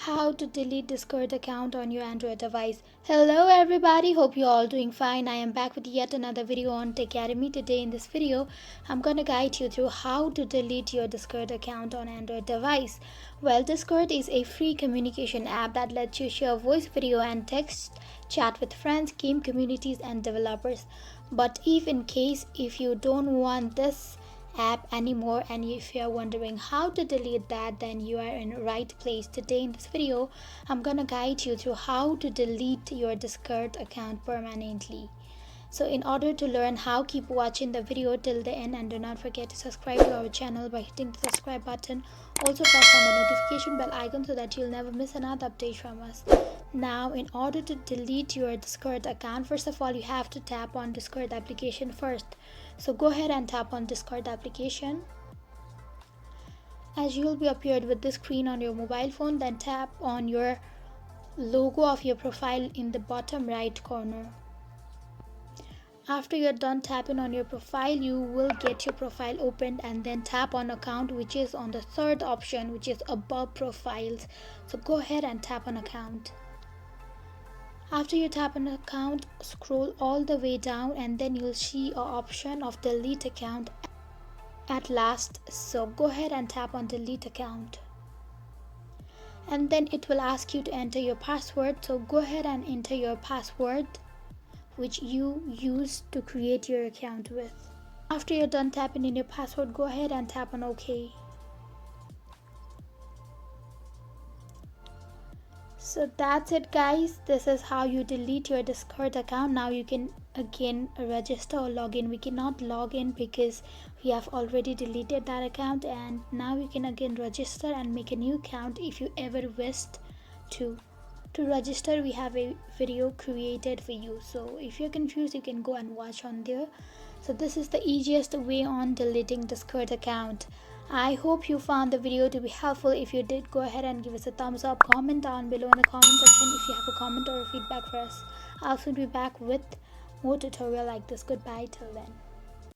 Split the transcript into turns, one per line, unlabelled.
How to delete Discord account on your Android device. Hello everybody, hope you're all doing fine. I am back with yet another video on Tech Academy. Today in this video, I'm going to guide you through how to delete your Discord account on Android device. Well, Discord is a free communication app that lets you share voice, video and text, chat with friends, game communities and developers. But if you don't want this app anymore and if you're wondering how to delete that, then you are in the right place. Today in this video, I'm gonna guide you through how to delete your Discord account permanently. So in order to learn how, keep watching the video till the end and do not forget to subscribe to our channel by hitting the subscribe button. Also press on the notification bell icon so that you'll never miss another update from us. Now, in order to delete your Discord account, first of all you have to tap on Discord application first. So go ahead and tap on Discord application. As you will be appeared with this screen on your mobile phone, then tap on your logo of your profile in the bottom right corner. After you're done tapping on your profile, you will get your profile opened and then tap on account, which is on the third option, which is above profiles. So go ahead and tap on account. After you tap on account, scroll all the way down and then you'll see an option of delete account at last. So go ahead and tap on delete account. And then it will ask you to enter your password. So go ahead and enter your password which you used to create your account with. After you're done tapping in your password, go ahead and tap on OK. So that's it guys, this is how you delete your Discord account. Now you can again register or log in. We cannot log in because we have already deleted that account, and now you can again register and make a new account if you ever wished to. To register, we have a video created for you, so if you're confused you can go and watch on there. So this is the easiest way on deleting Discord account. I hope you found the video to be helpful. If you did, go ahead and give us a thumbs up. Comment down below in the comment section if you have a comment or a feedback for us. I'll soon be back with more tutorial like this. Goodbye till then.